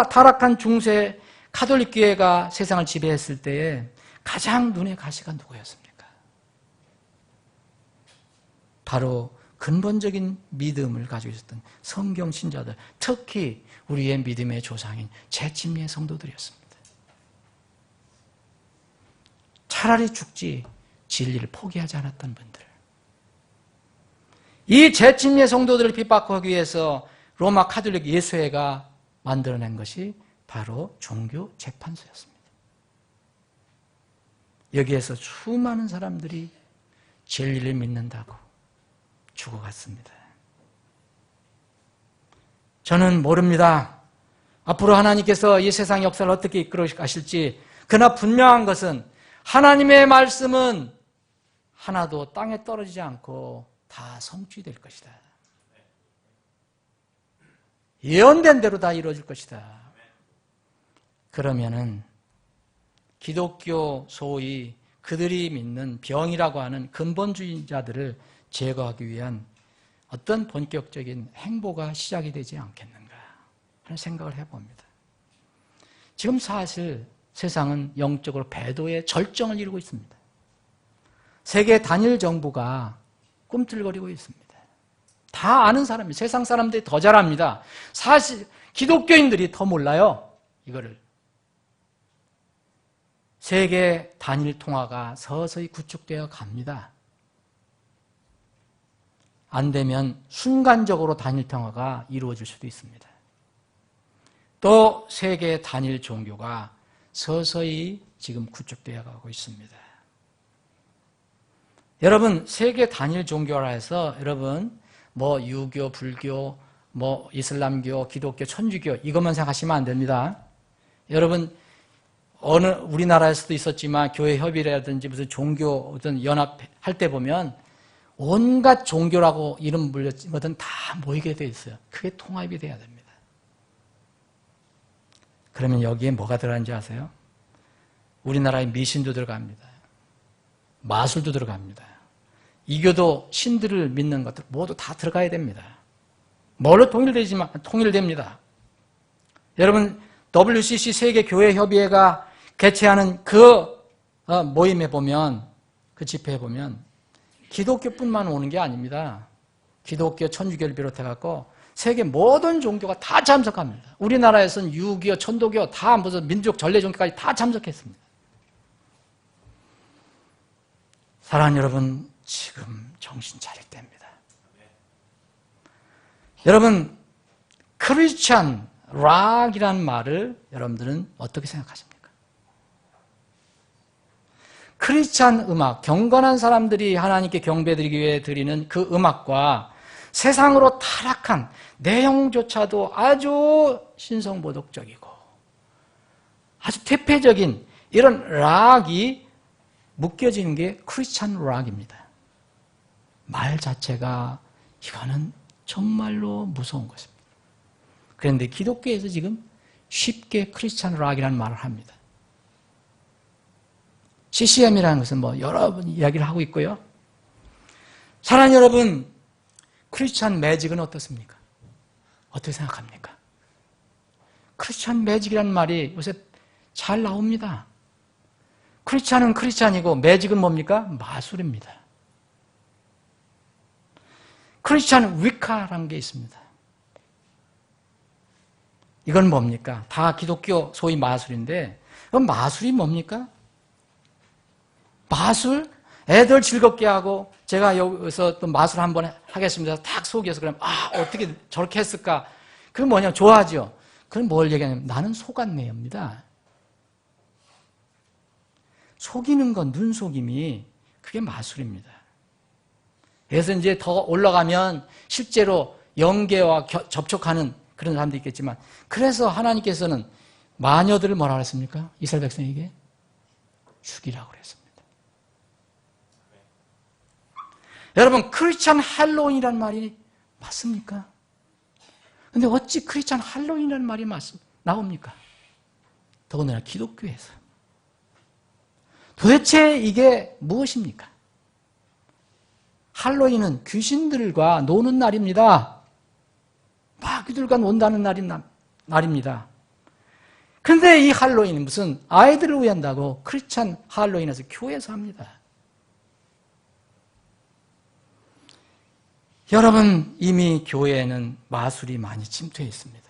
타락한 중세 카톨릭 교회가 세상을 지배했을 때에 가장 눈의 가시가 누구였습니까? 바로 근본적인 믿음을 가지고 있었던 성경 신자들, 특히 우리의 믿음의 조상인 제침리의 성도들이었습니다. 차라리 죽지 진리를 포기하지 않았던 분들. 이 제침리의 성도들을 핍박하기 위해서 로마 카톨릭 예수회가 만들어낸 것이 바로 종교 재판소였습니다. 여기에서 수많은 사람들이 진리를 믿는다고 죽어갔습니다. 저는 모릅니다. 앞으로 하나님께서 이 세상 역사를 어떻게 이끌어 가실지. 그러나 분명한 것은 하나님의 말씀은 하나도 땅에 떨어지지 않고 다 성취될 것이다. 예언된 대로 다 이루어질 것이다. 그러면은 기독교 소위 그들이 믿는 병이라고 하는 근본주의자들을 제거하기 위한 어떤 본격적인 행보가 시작이 되지 않겠는가 하는 생각을 해봅니다. 지금 사실 세상은 영적으로 배도의 절정을 이루고 있습니다. 세계 단일 정부가 꿈틀거리고 있습니다. 다 아는 사람이, 세상 사람들이 더 잘 압니다. 사실 기독교인들이 더 몰라요. 이거를. 세계 단일 통화가 서서히 구축되어 갑니다. 안 되면 순간적으로 단일 통화가 이루어질 수도 있습니다. 또 세계 단일 종교가 서서히 지금 구축되어 가고 있습니다. 여러분, 세계 단일 종교라 해서 여러분 유교, 불교, 이슬람교, 기독교, 천주교 이것만 생각하시면 안 됩니다. 여러분 우리나라에서도 있었지만 교회 협의라든지 무슨 종교 어떤 연합할 때 보면 온갖 종교라고 이름 불렸든 다 모이게 돼 있어요. 그게 통합이 돼야 됩니다. 그러면 여기에 뭐가 들어가는지 아세요? 우리나라의 미신도 들어갑니다. 마술도 들어갑니다. 이교도 신들을 믿는 것들 모두 다 들어가야 됩니다. 뭘로 통일되지만 통일됩니다. 여러분 WCC 세계교회협의회가 개최하는 그 모임에 보면 그 집회에 보면 기독교뿐만 오는 게 아닙니다. 기독교, 천주교를 비롯해갖고 세계 모든 종교가 다 참석합니다. 우리나라에서는 유교, 천도교 다 무슨 민족 전래 종교까지 다 참석했습니다. 사랑하는 여러분, 지금 정신 차릴 때입니다. 여러분, 크리스찬 락이라는 말을 여러분들은 어떻게 생각하십니까? 크리스찬 음악, 경건한 사람들이 하나님께 경배드리기 위해 드리는 그 음악과 세상으로 타락한 내용조차도 아주 신성모독적이고 아주 퇴폐적인 이런 락이 묶여지는 게 크리스찬 락입니다. 말 자체가 이거는 정말로 무서운 것입니다. 그런데 기독교에서 지금 쉽게 크리스찬 락이라는 말을 합니다. CCM이라는 것은 여러 번 이야기를 하고 있고요. 사랑하는 여러분, 크리스찬 매직은 어떻습니까? 어떻게 생각합니까? 크리스찬 매직이라는 말이 요새 잘 나옵니다. 크리스찬은 크리스찬이고 매직은 뭡니까? 마술입니다. 크리스찬 위카라는 게 있습니다. 이건 뭡니까? 다 기독교 소위 마술인데 그럼 마술이 뭡니까? 마술? 애들 즐겁게 하고 제가 여기서 또 마술 한번 하겠습니다. 딱 속여서 그러면 어떻게 저렇게 했을까? 그건 뭐냐? 좋아하죠. 그건 뭘 얘기하냐면 나는 속았네요입니다. 속이는 건 눈속임이 그게 마술입니다. 그래서 이제 더 올라가면 실제로 영계와 접촉하는 그런 사람도 있겠지만 그래서 하나님께서는 마녀들을 뭐라 그랬습니까? 이스라엘 백성에게 죽이라고 그랬습니다. 여러분 크리스찬 할로윈이라는 말이 맞습니까? 근데 어찌 크리스찬 할로윈이라는 말이 나옵니까? 더군다나 기독교에서. 도대체 이게 무엇입니까? 할로윈은 귀신들과 노는 날입니다. 마귀들과 논다는 날입니다. 그런데 이 할로윈은 무슨 아이들을 위한다고 크리스찬 할로윈에서 교회에서 합니다. 여러분 이미 교회에는 마술이 많이 침투해 있습니다.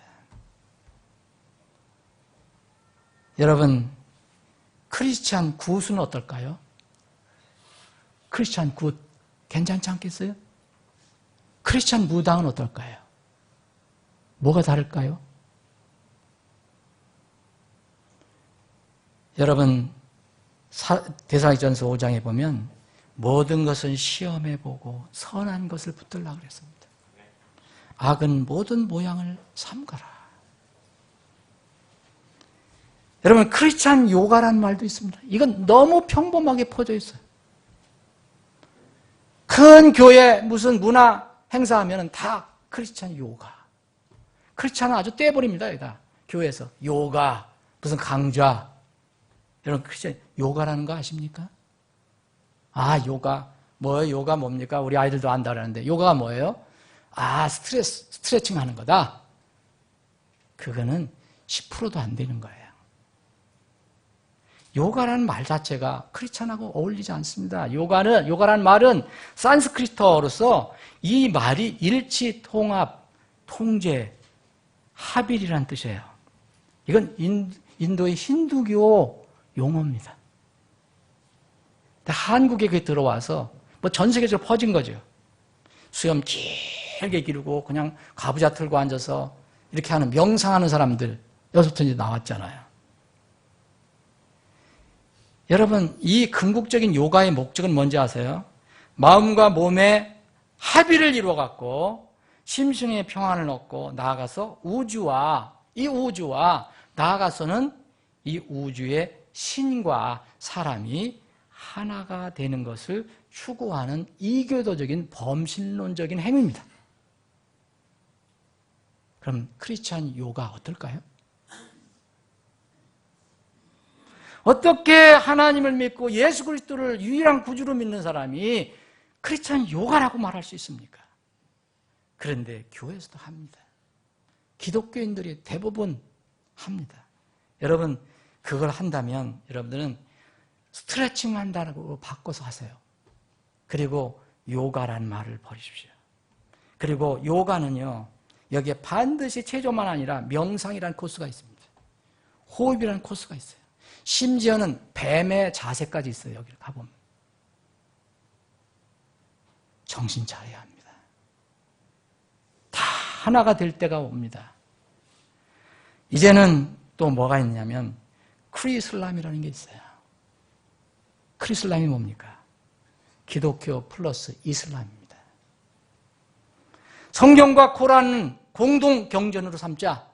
여러분 크리스찬 굿은 어떨까요? 크리스찬 굿 괜찮지 않겠어요? 크리스찬 무당은 어떨까요? 뭐가 다를까요? 여러분 데살로니가전서 5장에 보면 모든 것은 시험해보고 선한 것을 붙들라고 그랬습니다. 악은 모든 모양을 삼가라. 여러분 크리스찬 요가라는 말도 있습니다. 이건 너무 평범하게 퍼져 있어요. 큰 교회 무슨 문화 행사하면 다 크리스찬 요가. 크리스찬은 아주 떼버립니다. 여기다 교회에서 요가 무슨 강좌. 여러분 크리스찬 요가라는 거 아십니까? 요가 뭐예요? 요가 뭡니까? 우리 아이들도 안다 그러는데 요가가 뭐예요? 스트레칭 하는 거다. 그거는 10%도 안 되는 거예요. 요가라는 말 자체가 크리스찬하고 어울리지 않습니다. 요가라는 말은 산스크리트어로서 이 말이 일치, 통합, 통제, 합일이라는 뜻이에요. 이건 인도의 힌두교 용어입니다. 한국에 그게 들어와서 전 세계적으로 퍼진 거죠. 수염 길게 기르고 그냥 가부좌 틀고 앉아서 이렇게 하는 명상하는 사람들 여기서부터 이제 나왔잖아요. 여러분 이 궁극적인 요가의 목적은 뭔지 아세요? 마음과 몸의 합의를 이루어갖고 심신의 평안을 얻고 나아가서 이 우주와 나아가서는 이 우주의 신과 사람이 하나가 되는 것을 추구하는 이교도적인 범신론적인 행위입니다. 그럼 크리스찬 요가 어떨까요? 어떻게 하나님을 믿고 예수 그리스도를 유일한 구주로 믿는 사람이 크리스찬 요가라고 말할 수 있습니까? 그런데 교회에서도 합니다. 기독교인들이 대부분 합니다. 여러분 그걸 한다면 여러분들은 스트레칭 한다고 바꿔서 하세요. 그리고 요가라는 말을 버리십시오. 그리고 요가는요 여기에 반드시 체조만 아니라 명상이라는 코스가 있습니다. 호흡이라는 코스가 있어요. 심지어는 뱀의 자세까지 있어요. 여기를 가보면. 정신 차려야 합니다. 다 하나가 될 때가 옵니다. 이제는 또 뭐가 있냐면 크리슬람이라는 게 있어요. 크리슬람이 뭡니까? 기독교 플러스 이슬람입니다. 성경과 코란은 공동 경전으로 삼자.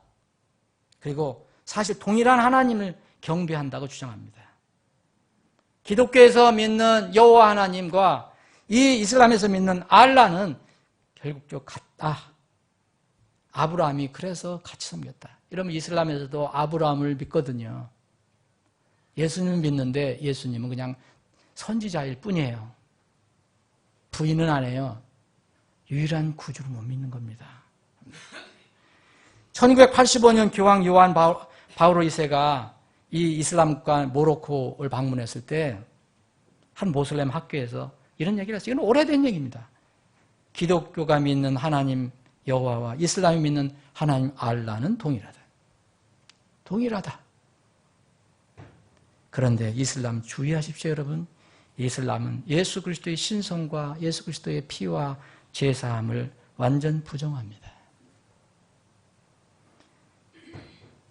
그리고 사실 동일한 하나님을 경배한다고 주장합니다. 기독교에서 믿는 여호와 하나님과 이 이슬람에서 믿는 알라는 결국적으로 같다. 아브라함이 그래서 같이 섬겼다. 이러면 이슬람에서도 아브라함을 믿거든요. 예수님을 믿는데 예수님은 그냥 선지자일 뿐이에요. 부인은 안 해요. 유일한 구주를 못 믿는 겁니다. 1985년 교황 요한 바오로 2세가 이 이슬람과 모로코를 방문했을 때 한 모슬렘 학교에서 이런 얘기를 했어요. 이건 오래된 얘기입니다. 기독교가 믿는 하나님 여호와와 이슬람이 믿는 하나님 알라는 동일하다. 동일하다. 그런데 이슬람 주의하십시오, 여러분. 이슬람은 예수 그리스도의 신성과 예수 그리스도의 피와 제사함을 완전 부정합니다.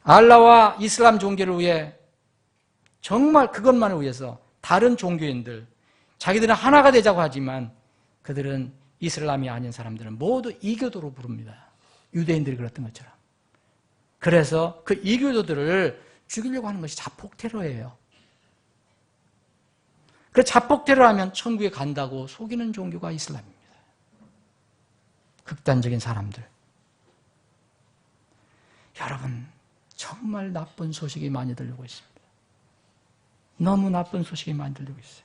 알라와 이슬람 종교를 위해 정말 그것만을 위해서 다른 종교인들, 자기들은 하나가 되자고 하지만 그들은 이슬람이 아닌 사람들은 모두 이교도로 부릅니다. 유대인들이 그랬던 것처럼. 그래서 그 이교도들을 죽이려고 하는 것이 자폭 테러예요. 그 자폭 테러하면 천국에 간다고 속이는 종교가 이슬람입니다. 극단적인 사람들. 여러분, 정말 나쁜 소식이 많이 들리고 있습니다. 너무 나쁜 소식이 많이 들리고 있어요.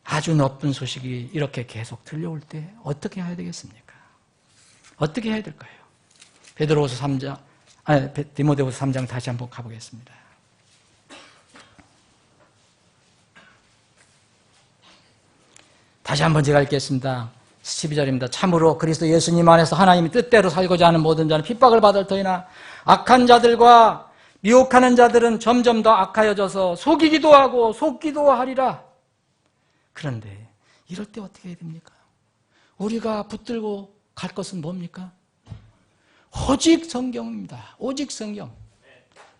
아주 나쁜 소식이 이렇게 계속 들려올 때 어떻게 해야 되겠습니까? 어떻게 해야 될까요? 디모데후서 3장 다시 한번 가보겠습니다. 다시 한번 제가 읽겠습니다. 12절입니다. 참으로 그리스도 예수님 안에서 하나님이 뜻대로 살고자 하는 모든 자는 핍박을 받을 터이나 악한 자들과 미혹하는 자들은 점점 더 악하여져서 속이기도 하고 속기도 하리라. 그런데 이럴 때 어떻게 해야 됩니까? 우리가 붙들고 갈 것은 뭡니까? 오직 성경입니다. 오직 성경.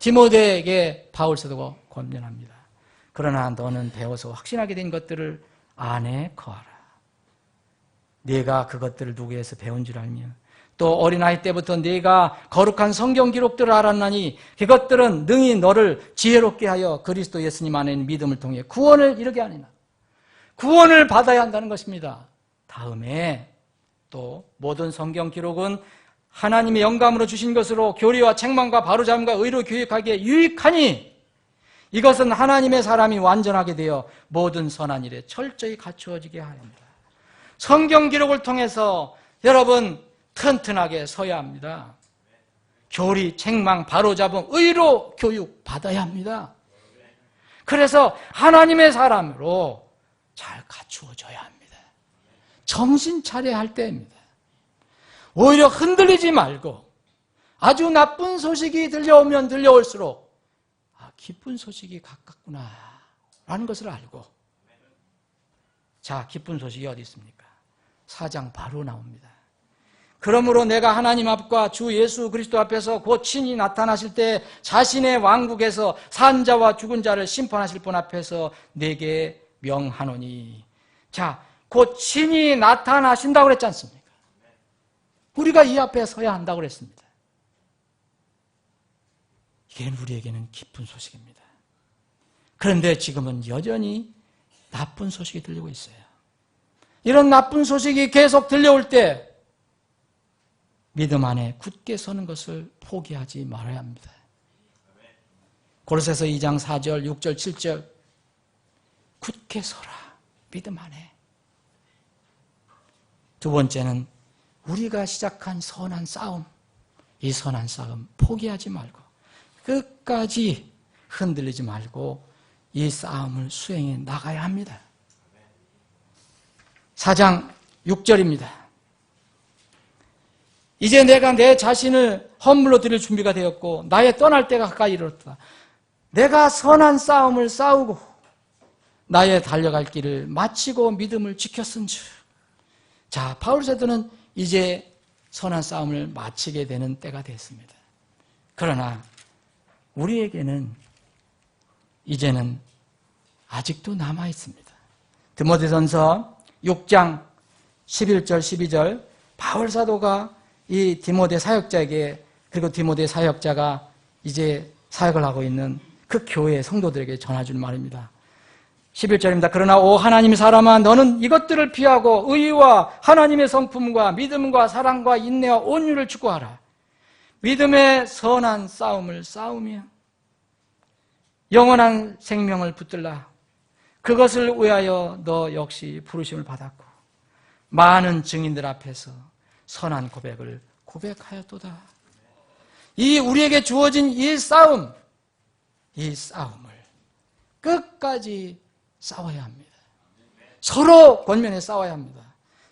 디모데에게 바울 사도가 권면합니다. 그러나 너는 배워서 확신하게 된 것들을 안에 거하라. 네가 그것들을 누구에서 배운 줄 알며 또 어린아이 때부터 네가 거룩한 성경 기록들을 알았나니 그것들은 능히 너를 지혜롭게 하여 그리스도 예수님 안에 있는 믿음을 통해 구원을 이루게 하니라. 구원을 받아야 한다는 것입니다. 다음에 또 모든 성경 기록은 하나님의 영감으로 주신 것으로 교리와 책망과 바로잡음과 의로 교육하기에 유익하니 이것은 하나님의 사람이 완전하게 되어 모든 선한 일에 철저히 갖추어지게 하옵니다. 성경 기록을 통해서 여러분 튼튼하게 서야 합니다. 교리, 책망, 바로잡음, 의로 교육 받아야 합니다. 그래서 하나님의 사람으로 잘 갖추어져야 합니다. 정신 차려야 할 때입니다. 오히려 흔들리지 말고 아주 나쁜 소식이 들려오면 들려올수록 기쁜 소식이 가깝구나 라는 것을 알고, 자, 기쁜 소식이 어디 있습니까? 4장 바로 나옵니다. 그러므로 내가 하나님 앞과 주 예수 그리스도 앞에서 곧 친히 나타나실 때 자신의 왕국에서 산 자와 죽은 자를 심판하실 분 앞에서 내게 명하노니. 자, 곧 친히 나타나신다고 그랬지 않습니까? 우리가 이 앞에 서야 한다고 그랬습니다. 이게 우리에게는 기쁜 소식입니다. 그런데 지금은 여전히 나쁜 소식이 들리고 있어요. 이런 나쁜 소식이 계속 들려올 때 믿음 안에 굳게 서는 것을 포기하지 말아야 합니다. 고린도서 2장 4절, 6절, 7절 굳게 서라. 믿음 안에. 두 번째는 우리가 시작한 선한 싸움, 이 선한 싸움 포기하지 말고 끝까지 흔들리지 말고 이 싸움을 수행해 나가야 합니다. 4장 6절입니다. 이제 내가 내 자신을 헌물로 드릴 준비가 되었고 나의 떠날 때가 가까이 이르렀다. 내가 선한 싸움을 싸우고 나의 달려갈 길을 마치고 믿음을 지켰은즉. 자, 바울 사도는 이제 선한 싸움을 마치게 되는 때가 됐습니다. 그러나 우리에게는 이제는 아직도 남아 있습니다. 디모데전서 6장 11절 12절 바울 사도가 이 디모데 사역자에게, 그리고 디모데 사역자가 이제 사역을 하고 있는 그 교회 성도들에게 전해줄 말입니다. 11절입니다. 그러나 오 하나님의 사람아 너는 이것들을 피하고 의와 하나님의 성품과 믿음과 사랑과 인내와 온유를 추구하라. 믿음의 선한 싸움을 싸우며 영원한 생명을 붙들라. 그것을 위하여 너 역시 부르심을 받았고 많은 증인들 앞에서 선한 고백을 고백하였도다. 이 우리에게 주어진 이 싸움을 끝까지 싸워야 합니다. 서로 권면에 싸워야 합니다.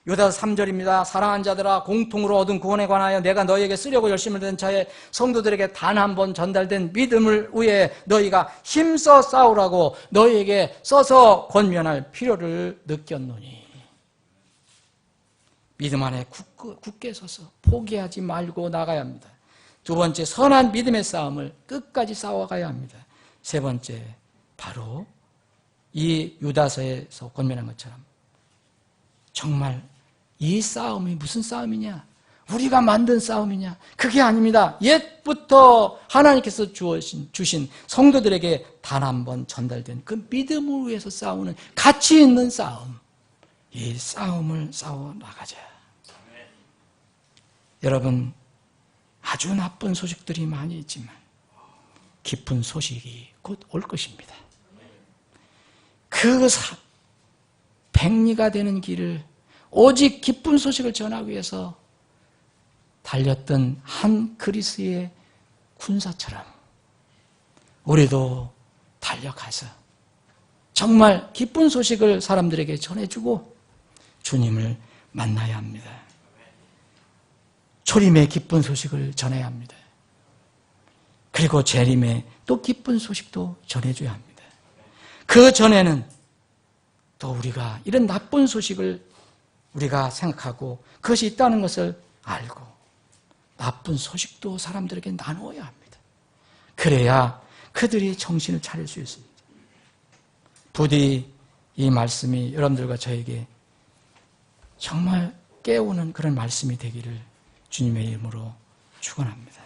유다서 3절입니다. 사랑하는 자들아, 공통으로 얻은 구원에 관하여 내가 너희에게 쓰려고 열심을 든 차에 성도들에게 단 한 번 전달된 믿음을 위해 너희가 힘써 싸우라고 너희에게 써서 권면할 필요를 느꼈노니. 믿음 안에 굳게 서서 포기하지 말고 나가야 합니다. 두 번째, 선한 믿음의 싸움을 끝까지 싸워가야 합니다. 세 번째, 바로 이 유다서에서 권면한 것처럼 정말 이 싸움이 무슨 싸움이냐? 우리가 만든 싸움이냐? 그게 아닙니다. 옛부터 하나님께서 주신 성도들에게 단 한 번 전달된 그 믿음을 위해서 싸우는 가치 있는 싸움. 이 싸움을 싸워 나가자. 여러분, 아주 나쁜 소식들이 많이 있지만 기쁜 소식이 곧 올 것입니다. 그 백리가 되는 길을 오직 기쁜 소식을 전하기 위해서 달렸던 한 그리스의 군사처럼 우리도 달려가서 정말 기쁜 소식을 사람들에게 전해주고 주님을 만나야 합니다. 초림의 기쁜 소식을 전해야 합니다. 그리고 재림의 또 기쁜 소식도 전해줘야 합니다. 그 전에는 또 우리가 이런 나쁜 소식을 우리가 생각하고 그것이 있다는 것을 알고 나쁜 소식도 사람들에게 나누어야 합니다. 그래야 그들이 정신을 차릴 수 있습니다. 부디 이 말씀이 여러분들과 저에게 정말 깨우는 그런 말씀이 되기를 주님의 이름으로 축원합니다.